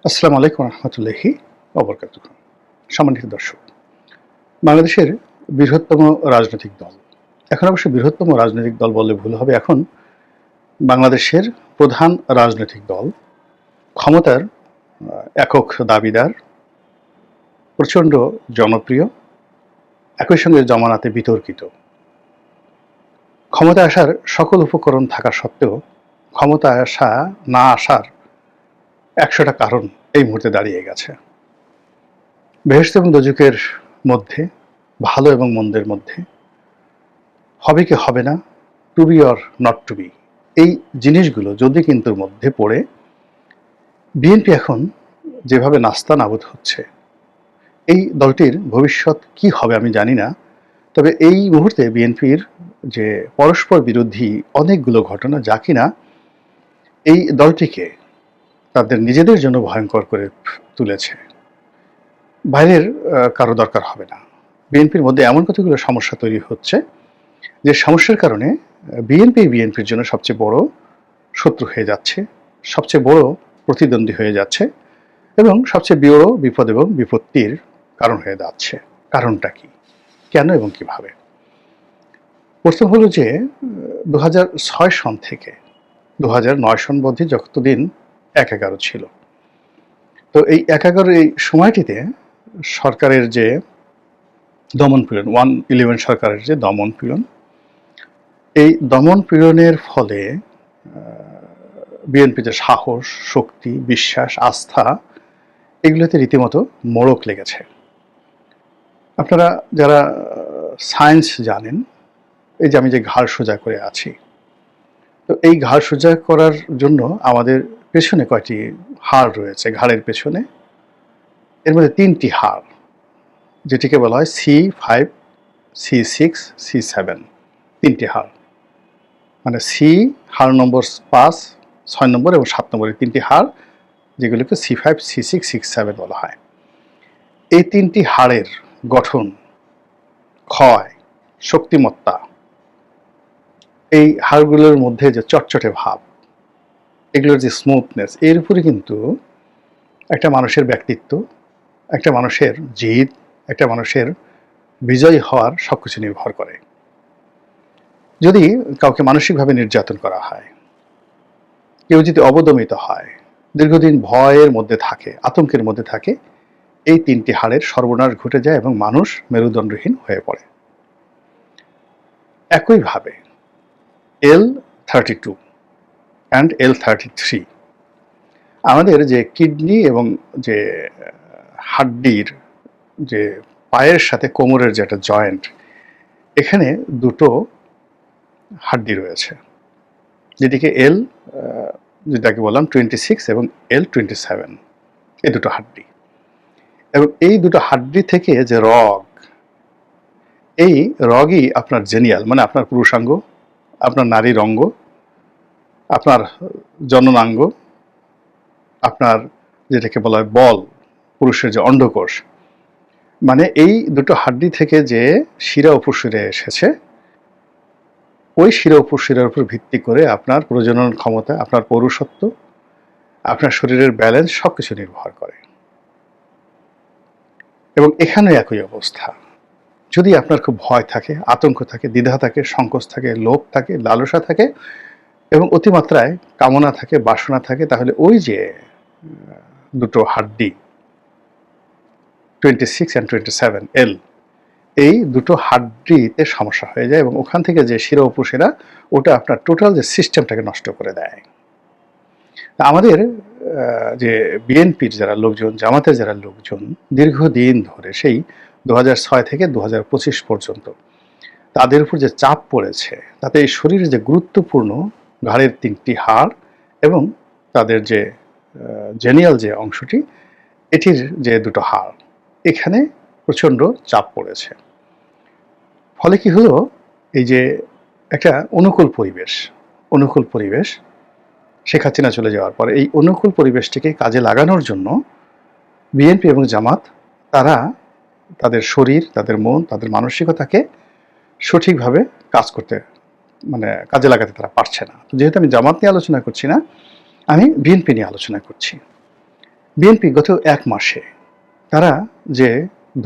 আসসালামু আলাইকুম রহমতুল্লাহি ওবরকাতুহ। সম্মানিত দর্শক, বাংলাদেশের বৃহত্তম রাজনৈতিক দল, এখন অবশ্য বৃহত্তম রাজনৈতিক দল বললে ভুল হবে, এখন বাংলাদেশের প্রধান রাজনৈতিক দল, ক্ষমতার একক দাবিদার, প্রচণ্ড জনপ্রিয়, একই সঙ্গে জমানাতে বিতর্কিত। ক্ষমতায় আসার সকল উপকরণ থাকা সত্ত্বেও ক্ষমতায় না আসার ১০০টা কারণ এই মুহূর্তে দাঁড়িয়ে গেছে। বেহেশত এবং দোজখের মধ্যে, ভালো এবং মন্দের মধ্যে, হবে কি হবে না, to be or not to be, এই জিনিসগুলো যদি কিন্তুর মধ্যে পড়ে বিএনপি এখন যেভাবে নাস্তানাবুদ হচ্ছে, এই দলটির ভবিষ্যৎ কি হবে আমি জানি না। তবে এই মুহূর্তে বিএনপির যে পরস্পর বিরোধী অনেকগুলো ঘটনা, যা কিনা এই দলটিকে তাদের নিজেদের জন্য ভয়ঙ্কর করে তুলেছে, বাইরের কারো দরকার হবে না। বিএনপির মধ্যে এমন কতগুলো সমস্যা তৈরি হচ্ছে যে সমস্যার কারণে বিএনপির জন্য সবচেয়ে বড় শত্রু হয়ে যাচ্ছে, সবচেয়ে বড় প্রতিদ্বন্দ্বী হয়ে যাচ্ছে এবং সবচেয়ে বড় বিপদ এবং বিপত্তির কারণ হয়ে যাচ্ছে। কারণটা কি, কেন এবং কিভাবে? প্রথম হলো যে ২০০৬ সন থেকে ২০০৯ সন অবধি যতদিন ১-১১ ছিল, তো এই ১-১১ এই সময়টিতে সরকারের যে দমন পীড়ন, 1-11 সরকারের যে দমন পীড়ন, এই দমন পীড়নের ফলে বিএনপি যে সাহস, শক্তি, বিশ্বাস, আস্থা, এগুলোতে রীতিমতো মোড়ক লেগেছে। আপনারা যারা সায়েন্স জানেন, এই যে আমি যে ঘাড় সোজা করে আছি, তো এই ঘাড় সোজা করার জন্য আমাদের পেছনে কয়টি হাড় রয়েছে ঘাড়ের পেছনে? এর মধ্যে 3টি হাড়, যেটিকে বলা হয় C5, C6, C7, 3টি হাড়। মানে সি হাড় নম্বর 5, 6 নম্বর এবং 7 নম্বরের 3টি হাড়, যেগুলোকে C5, C6, C7 বলা হয়। এই 3টি হাড়ের গঠন, ক্ষয়, শক্তিমত্তা, এই হাড়গুলোর মধ্যে যে চটচটে ভাব, এগুলোর যে স্মুথনেস, এর উপরে কিন্তু একটা মানুষের ব্যক্তিত্ব, একটা মানুষের জিদ, একটা মানুষের বিজয়ী হওয়ার সবকিছু নির্ভর করে। যদি কাউকে মানসিকভাবে নির্যাতন করা হয়, কেউ যদি অবদমিত হয়, দীর্ঘদিন ভয়ের মধ্যে থাকে, আতঙ্কের মধ্যে থাকে, এই 3টি হাড়ের সর্বনাশ ঘটে যায় এবং মানুষ মেরুদণ্ডহীন হয়ে পড়ে। একইভাবে L32 অ্যান্ড L33, আমাদের যে কিডনি এবং যে হাড্ডির যে পায়ের সাথে কোমরের যে একটা জয়েন্ট, এখানে দুটো হাড্ডি রয়েছে, যেটিকে যেটাকে বললাম 26 এবং L27, এই দুটো হাড্ডি। এবং এই দুটো হাড্ডি থেকে যে রগ, এই রগই আপনার জেনিয়াল, মানে আপনার পুরুষাঙ্গ, আপনার নারীর অঙ্গ, আপনার জননাঙ্গ, আপনার যেটাকে বলা হয় বল, পুরুষের যে অন্ডকোষ, মানে এই দুটো হাড্ডি থেকে যে শিরা উপশিরা এসেছে, ওই শিরা উপশিরার উপর ভিত্তি করে আপনার প্রজনন ক্ষমতা, আপনার পৌরুষত্ব, আপনার শরীরের ব্যালেন্স সবকিছু নির্ভর করে। এবং এখানে একই অবস্থা। যদি আপনার খুব ভয় থাকে, আতঙ্ক থাকে, দ্বিধা থাকে, সংকোচ থাকে, লোভ থাকে, লালসা থাকে এবং অতিমাত্রায় কামনা থাকে, বাসনা থাকে, তাহলে ওই যে দুটো হাড্ডি 26 and 27 L, এই দুটো হাড্ডিতে সমস্যা হয়ে যায় এবং ওখান থেকে যে শিরা উপশিরা, ওটা আপনার টোটাল যে সিস্টেমটাকে নষ্ট করে দেয়। আমাদের যে বিএনপির যারা লোকজন, জামাতের যারা লোকজন দীর্ঘদিন ধরে, সেই 2006 থেকে 2025 পর্যন্ত তাদের উপর যে চাপ পড়েছে, তাতে এই শরীরে যে গুরুত্বপূর্ণ ঘাড়ের 3টি হাড় এবং তাদের যে জেনিয়াল যে অংশটি, এটির যে দুটো হাড়, এখানে প্রচণ্ড চাপ পড়েছে। ফলে কি হলো, এই যে একটা অনুকূল পরিবেশ শেখ হাসিনা চলে যাওয়ার পরে, এই অনুকূল পরিবেশটিকে কাজে লাগানোর জন্য বিএনপি এবং জামাত, তারা তাদের শরীর, তাদের মন, তাদের মানসিকতাকে সঠিকভাবে কাজ করতে, মানে কাজে লাগাতে তারা পারছে না। যেহেতু আমি জামাত নিয়ে আলোচনা করছি না, আমি বিএনপি নিয়ে আলোচনা করছি। বিএনপি গত ১ মাসে তারা যে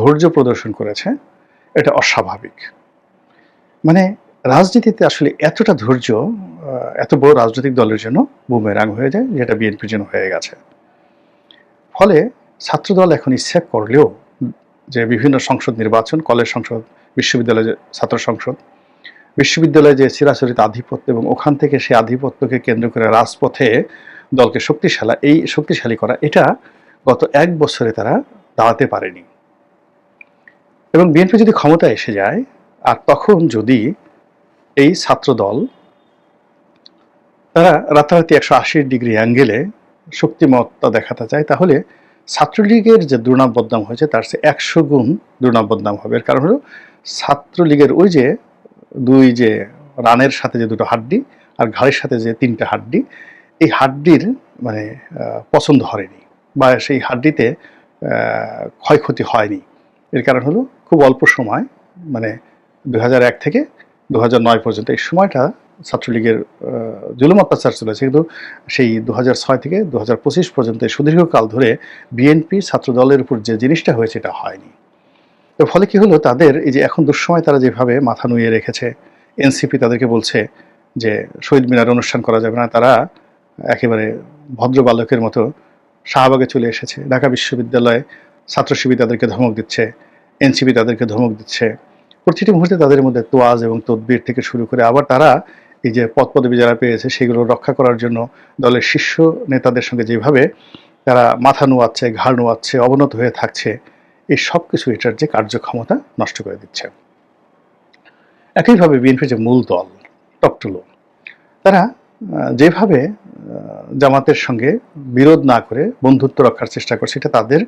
ধৈর্য প্রদর্শন করেছে এটা অস্বাভাবিক। মানে রাজনীতিতে আসলে এতটা ধৈর্য এত বড় রাজনৈতিক দলের জন্য বুমেরাং হয়ে যায়, যেটা বিএনপির জন্য হয়ে গেছে। ফলে ছাত্রদল এখন ইচ্ছা করলেও যে বিভিন্ন সংসদ নির্বাচন, কলেজ সংসদ, বিশ্ববিদ্যালয়ে যে ছাত্র সংসদ, বিশ্ববিদ্যালয়ে যে চিরাচরিত আধিপত্য এবং ওখান থেকে সেই আধিপত্যকে কেন্দ্র করে রাজপথে দলকে শক্তিশালী করা, এটা গত ১ বছরে তারা দাঁড়াতে পারেনি। এবং বিএনপি যদি ক্ষমতায় এসে যায় আর তখন যদি এই ছাত্রদল তারা রাতারাতি ১৮০ ডিগ্রি অ্যাঙ্গেলে শক্তিমত্তা দেখাতে চায়, তাহলে ছাত্রলীগের যে দুর্নাম বদনাম হয়েছে তার চেয়ে ১০০ গুণ দুর্নাম বদনাম হবে। এর কারণ হলো ছাত্রলীগের ওই যে যে রানের সাথে যে দুটো হাড্ডি আর ঘাড়ের সাথে যে ৩টা হাড্ডি, এই হাড্ডির মানে পছন্দ হয়নি বা সেই হাড্ডিতে ক্ষয়ক্ষতি হয়নি। এর কারণ হলো খুব অল্প সময়, মানে ২০০১ থেকে ২০০৯ পর্যন্ত এই সময়টা ছাত্রলীগের জুলুম অত্যাচার চলেছে, কিন্তু সেই ২০০৬ থেকে ২০২৫ পর্যন্ত সুদীর্ঘকাল ধরে বিএনপি ছাত্রদলের উপর যে জিনিসটা হয়েছে এটা হয়নি। এর ফলে কি হলো, তাদের এই যে এখন দুঃসময় তারা যেভাবে মাথা নুইয়ে রেখেছে, এনসিপি তাদেরকে বলছে যে শহীদ মিনার অনুষ্ঠান করা যাবে না, তারা একেবারে ভদ্র বালকের মতো শাহবাগে চলে এসেছে। ঢাকা বিশ্ববিদ্যালয়ে ছাত্র শিবির তাদেরকে ধমক দিচ্ছে, এনসিপি তাদেরকে ধমক দিচ্ছে। প্রতিটি মুহূর্তে তাদের মধ্যে তোয়াজ এবং তদবির থেকে শুরু করে আবার তারা এই যে পদ পদবি যারা পেয়েছে সেগুলো রক্ষা করার জন্য দলের শীর্ষ নেতাদের সঙ্গে যেভাবে তারা মাথা নোয়াচ্ছে, ঘাড় নোয়াচ্ছে, অবনত হয়ে থাকছে, এই সব কিছু এটার যে কার্যক্ষমতা নষ্ট করে দিচ্ছে। একইভাবে বিএনপির যে মূল দল টকটুলো, তারা যেভাবে জামাতের সঙ্গে বিরোধ না করে বন্ধুত্ব রক্ষার চেষ্টা করছে, এটা তাদের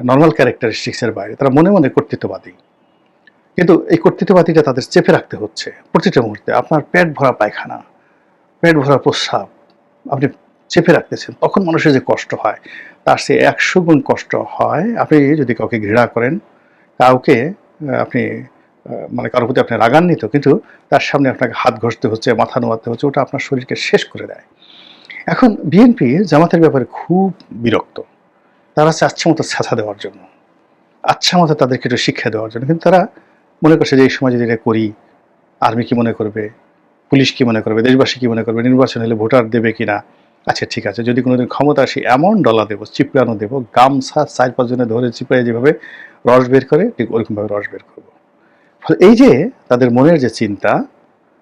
নর্মাল ক্যারেক্টারিস্টিক্সের বাইরে। তারা মনে মনে কর্তৃত্ববাদী, কিন্তু এই কর্তৃত্ববাদীটা তাদের চেপে রাখতে হচ্ছে প্রতিটা মুহূর্তে। আপনার পেট ভরা পায়খানা, পেট ভরা প্রস্রাব আপনি চেপে রাখতেছেন, তখন মানুষের যে কষ্ট হয় তার সে ১০০ গুণ কষ্ট হয় আপনি যদি কাউকে ঘৃণা করেন, কাউকে আপনি মানে কারোর প্রতি আপনি রাগান্বিত, কিন্তু তার সামনে আপনাকে হাত ঘষতে হচ্ছে, মাথা নোয়াতে হচ্ছে, ওটা আপনার শরীরকে শেষ করে দেয়। এখন বিএনপি জামাতের ব্যাপারে খুব বিরক্ত। তারা চাচ্ছে মতো ছাঁচা দেওয়ার জন্য, আচ্ছা মতো তাদেরকে একটু শিক্ষা দেওয়ার জন্য, কিন্তু তারা মনে করছে যে এই সময় যদি এটা করি আর্মি কি মনে করবে, পুলিশ কি মনে করবে, দেশবাসী কি মনে করবে, নির্বাচন হলে ভোটার দেবে কিনা। আচ্ছা ঠিক আছে, যদি কোনোদিন ক্ষমতা আসি এমন ডলা দেবো, চিপড়ানো দেবো, গামছা ৪-৫ জনে ধরে চিপড়ায় যেভাবে রস বের করে ঠিক ওরকমভাবে রস বের করবো। ফলে এই যে তাদের মনের যে চিন্তা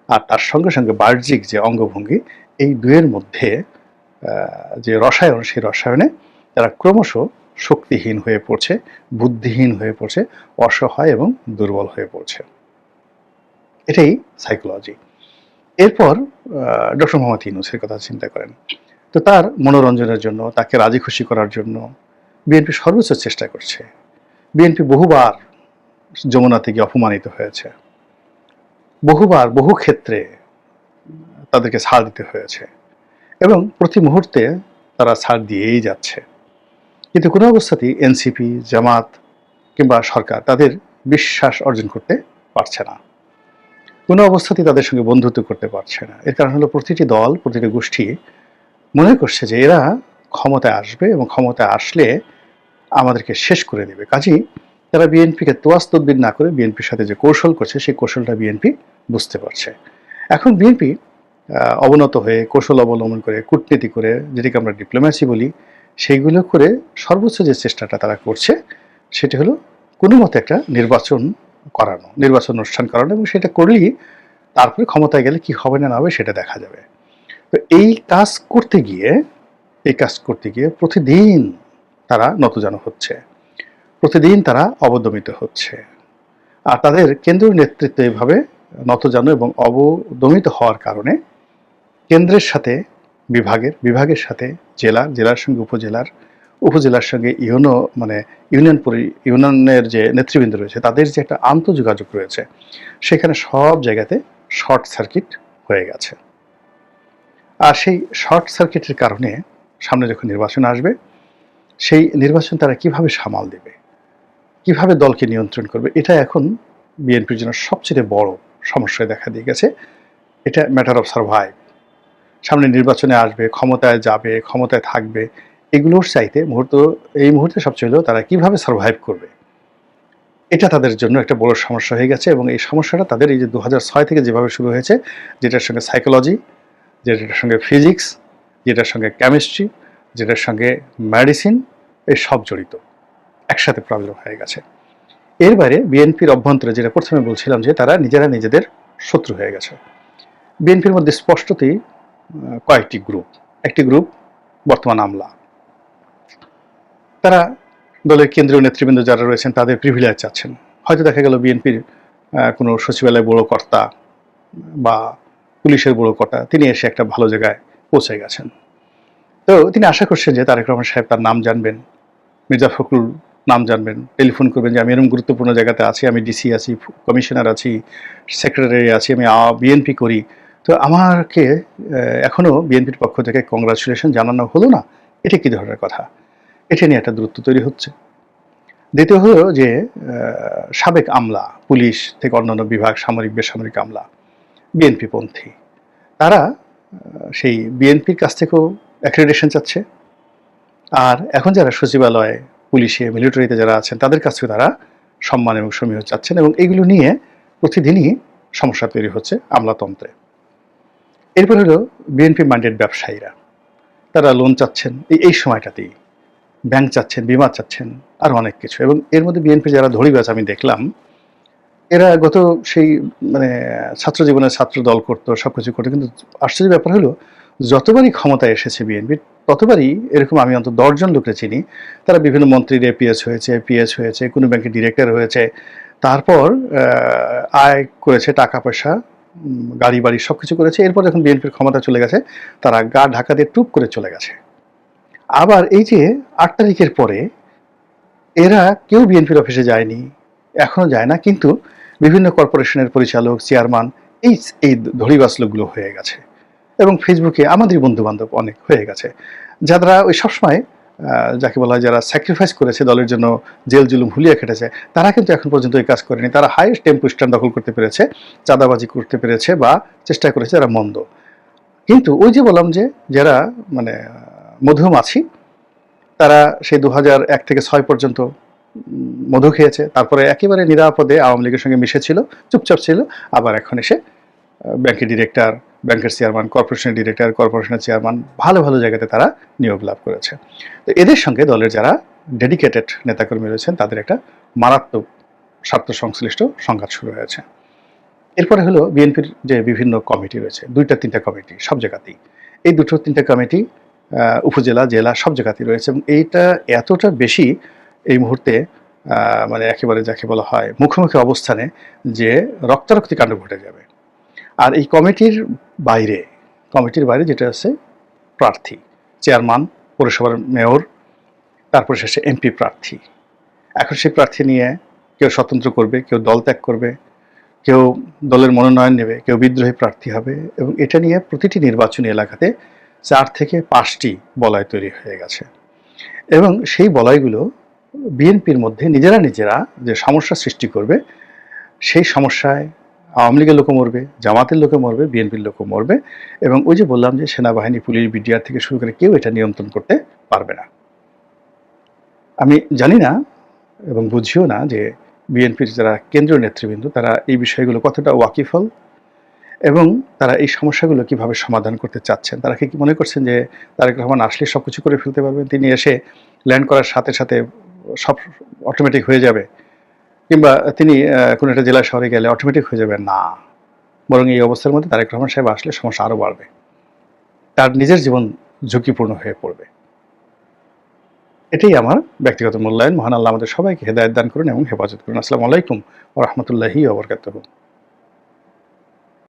আর তার সঙ্গে সঙ্গে বাহ্যিক যে অঙ্গভঙ্গি, এই দুয়ের মধ্যে যে রসায়ন, সেই রসায়নে তারা ক্রমশ শক্তিহীন হয়ে পড়ছে, বুদ্ধিহীন হয়ে পড়ছে, অসহায় এবং দুর্বল হয়ে পড়ছে। এটাই সাইকোলজি। এরপর ডক্টর মোহাম্মদ ইউনূসের কথা চিন্তা করেন। তো তার মনোরঞ্জনের জন্য, তাকে রাজি খুশি করার জন্য বিএনপি সর্বোচ্চ চেষ্টা করছে। বিএনপি বহুবার যমুনাতে গিয়ে অপমানিত হয়েছে, বহুবার বহু ক্ষেত্রে তাদেরকে ছাড় দিতে হয়েছে এবং প্রতি মুহূর্তে তারা ছাড় দিয়েই যাচ্ছে। কিন্তু কোনো অবস্থাতেই এনসিপি, জামাত কিংবা সরকার তাদের বিশ্বাস অর্জন করতে পারছে না, কোনো অবস্থাতেই তাদের সঙ্গে বন্ধুত্ব করতে পারছে না। এর কারণ হলো প্রতিটি দল, প্রতিটি গোষ্ঠী মনে করছে যে এরা ক্ষমতায় আসবে এবং ক্ষমতায় আসলে আমাদেরকে শেষ করে দেবে। কাজেই তারা বিএনপিকে তোয়াজ তদবির না করে বিএনপির সাথে যে কৌশল করছে, সেই কৌশলটা বিএনপি বুঝতে পারছে। এখন বিএনপি অবনত হয়ে কৌশল অবলম্বন করে, কূটনীতি করে, যেটাকে আমরা ডিপ্লোম্যাসি বলি, সেইগুলো করে সর্বোচ্চ যে চেষ্টাটা তারা করছে সেটি হলো কোনো মতে একটা নির্বাচন করানো, নির্বাচন অনুষ্ঠান করানো, এবং সেটা করলেই তারপরে ক্ষমতায় গেলে কি হবে না হবে সেটা দেখা যাবে। তো এই কাজ করতে গিয়ে প্রতিদিন তারা নতজানু হচ্ছে, প্রতিদিন তারা অবদমিত হচ্ছে। আর তাদের কেন্দ্রীয় নেতৃত্ব এভাবে নতজানু এবং অবদমিত হওয়ার কারণে কেন্দ্রের সাথে বিভাগের সাথে জেলার সঙ্গে উপজেলার সঙ্গে ইউনিয়নের যে নেতৃবৃন্দ রয়েছে তাদের যে একটা আন্তঃযোগাযোগ রয়েছে, সেখানে সব জায়গাতে শর্ট সার্কিট হয়ে গেছে। আর সেই শর্ট সার্কিটের কারণে সামনে যখন নির্বাচন আসবে, সেই নির্বাচন তারা কিভাবে সামাল দেবে, কিভাবে দলকে নিয়ন্ত্রণ করবে, এটা এখন বিএনপির জন্য সবচেয়ে বড় সমস্যায় দেখা দিয়ে গেছে। এটা ম্যাটার অফ সারভাইভ। সামনে নির্বাচনে আসবে, ক্ষমতায় যাবে, ক্ষমতায় থাকবে, এগুলোর চাইতে এই মুহূর্তে সবচেয়ে হলো তারা কিভাবে সার্ভাইভ করবে, এটা তাদের জন্য একটা বড় সমস্যা হয়ে গেছে। এবং এই সমস্যাটা তাদের এই যে 2006 থেকে যেভাবে শুরু হয়েছে, যেটার সঙ্গে সাইকোলজি, যেটার সঙ্গে ফিজিক্স, যেটার সঙ্গে কেমিস্ট্রি, যেটার সঙ্গে মেডিসিন, এই সব জড়িত, একসাথে প্রবলেম হয়ে গেছে। এর বাইরে বিএনপির অভ্যন্তরে, যেটা প্রথমে বলছিলাম যে তারা নিজেরা নিজেদের শত্রু হয়ে গেছে। বিএনপির মধ্যে স্পষ্টতই কয়েকটি গ্রুপ। একটি গ্রুপ বর্তমান আমলা, তারা দলের কেন্দ্রীয় নেতৃবৃন্দ যারা রয়েছেন তাদের প্রিভিলেজ চাচ্ছেন। হয়তো দেখা গেল বিএনপির কোনো সচিবালয় বড় কর্তা বা পুলিশের বড় কর্তা, তিনি এসে একটা ভালো জায়গায় পৌঁছে গেছেন। তো তিনি আশা করছেন যে তারেক রহমান সাহেব তার নাম জানবেন, মির্জা ফখরুল নাম জানবেন, টেলিফোন করবেন যে আমি এরকম গুরুত্বপূর্ণ জায়গাতে আছি, আমি ডিসি আছি, কমিশনার আছি, সেক্রেটারি আছি, আমি বিএনপি করি, তো আমাকে এখনও বিএনপির পক্ষ থেকে কংগ্রাচুলেশন জানানো হলো না, এটা কী ধরনের কথা? এটা নিয়ে একটা দূরত্ব তৈরি হচ্ছে। দ্বিতীয় হলো যে সাবেক আমলা, পুলিশ থেকে অন্যান্য বিভাগ, সামরিক বেসামরিক আমলা, বিএনপি পন্থী, তারা সেই বিএনপির কাছ থেকেও অ্যাক্রেডিটেশন চাচ্ছে। আর এখন যারা সচিবালয়ে, পুলিশে, মিলিটারিতে যারা আছেন তাদের কাছ থেকে তারা সম্মান এবং সমীহ চাচ্ছেন, এবং এইগুলো নিয়ে প্রতিদিনই সমস্যা তৈরি হচ্ছে আমলাতন্ত্রে। এরপর হলো বিএনপি মাইন্ডেড ব্যবসায়ীরা, তারা লোন চাচ্ছেন এই সময়টাতেই, ব্যাংক চাচ্ছেন, বিমা চাচ্ছেন, আর অনেক কিছু। এবং এর মধ্যে বিএনপি যারা ধড়িবাজ আমি দেখলাম, এরা গত সেই ছাত্র জীবনে ছাত্র দল করতো, সবকিছু করতো, কিন্তু আশ্চর্য ব্যাপার হলো যতবারই ক্ষমতায় এসেছে বিএনপি, ততবারই এরকম আমি অন্তত 10 জন লোককে চিনি, তারা বিভিন্ন মন্ত্রীর এপিএস হয়েছে, পিএস হয়েছে, কোনো ব্যাংকের ডিরেক্টর হয়েছে, তারপর আয় করেছে, টাকা পয়সা, গাড়ি বাড়ি সব কিছু করেছে। এরপর যখন বিএনপির ক্ষমতা চলে গেছে, তারা গা ঢাকা দিয়ে টুপ করে চলে গেছে। আবার এই যে 8 তারিখের পরে এরা কেউ বিএনপির অফিসে যায়নি, এখনও যায় না, কিন্তু বিভিন্ন কর্পোরেশনের পরিচালক, চেয়ারম্যান, এই ধড়িবাজ লোকগুলো হয়ে গেছে। এবং ফেসবুকে আমাদের বন্ধুবান্ধব অনেক হয়ে গেছে, যারা ওই সবসময় যাকে বলা হয় যারা স্যাক্রিফাইস করেছে দলের জন্য, জেল জুলুম হুলিয়ে খেটেছে, তারা কিন্তু এখন পর্যন্ত এই কাজ করেনি। তারা হাইয়েস্ট টেম্পো স্ট্যান্ড দখল করতে পেরেছে, চাঁদাবাজি করতে পেরেছে, বা চেষ্টা করেছে, যারা মন্দ। কিন্তু ওই যে বললাম যে যারা মধুমাছি, তারা সেই 2001 থেকে 6 পর্যন্ত মধু খেয়েছে, তারপরে একেবারে নিরাপদে আওয়ামী লীগের সঙ্গে মিশেছিল, চুপচাপ ছিল, আবার এখন এসে ব্যাংকের ডিরেক্টর, ব্যাংকের চেয়ারম্যান, কর্পোরেশনের ডিরেক্টর, কর্পোরেশনের চেয়ারম্যান, ভালো ভালো জায়গাতে তারা নিয়োগ লাভ করেছে। তো এদের সঙ্গে দলের যারা ডেডিকেটেড নেতাকর্মী রয়েছেন তাদের একটা মারাত্মক স্বার্থ সংশ্লিষ্ট সংঘাত শুরু হয়েছে। এরপরে হলো বিএনপির যে বিভিন্ন কমিটি রয়েছে, 2-3টা কমিটি সব জায়গাতেই, এই 2-3টা কমিটি উপজেলা, জেলা সব জায়গাতেই রয়েছে, এবং এইটা এতটা বেশি এই মুহূর্তে একেবারে যাকে বলা হয় মুখোমুখি অবস্থানে, যে রক্তারক্তি কাণ্ড ঘটে যাবে। আর এই কমিটির বাইরে যেটা আছে প্রার্থী, চেয়ারম্যান, পৌরসভার মেয়র, তারপর শেষে এমপি প্রার্থী। এখন সেই প্রার্থী নিয়ে কেউ স্বতন্ত্র করবে, কেউ দল ত্যাগ করবে, কেউ দলের মনোনয়ন নেবে, কেউ বিদ্রোহী প্রার্থী হবে, এবং এটা নিয়ে প্রতিটি নির্বাচনী এলাকাতে 4 থেকে 5টি বলয় তৈরি হয়ে গেছে। এবং সেই বলয়গুলো বিএনপির মধ্যে নিজেরা যে সমস্যা সৃষ্টি করবে, সেই সমস্যায় আওয়ামী লীগের লোকও মরবে, জামাতের লোকও মরবে, বিএনপির লোকও মরবে। এবং ওই যে বললাম যে সেনাবাহিনী, পুলিশ, বিডিআর থেকে শুরু করে কেউ এটা নিয়ন্ত্রণ করতে পারবে না। আমি জানি না এবং বুঝিও না যে বিএনপির যারা কেন্দ্রীয় নেতৃবৃন্দ তারা এই বিষয়গুলো কতটা ওয়াকিফল, এবং তারা এই সমস্যাগুলো কিভাবে সমাধান করতে চাচ্ছেন। তারা কি মনে করছেন যে তারেক রহমান আসলে সব কিছু করে ফেলতে পারবেন, তিনি এসে ল্যান্ড করার সাথে সাথে সব অটোমেটিক হয়ে যাবে, কিংবা তিনি কোনো একটা জেলা শহরে গেলে অটোমেটিক হয়ে যাবে? না, বরং এই অবস্থার মধ্যে তারেক রহমান সাহেব আসলে সমস্যা আরও বাড়বে, তার নিজের জীবন ঝুঁকিপূর্ণ হয়ে পড়বে। এটাই আমার ব্যক্তিগত মূল্যায়ন। মহান আল্লাহ আমাদের সবাইকে হেদায়েত দান করুন এবং হেফাজত করুন। আসসালামু আলাইকুম ওয়া রাহমাতুল্লাহি ওয়া বারাকাতুহু।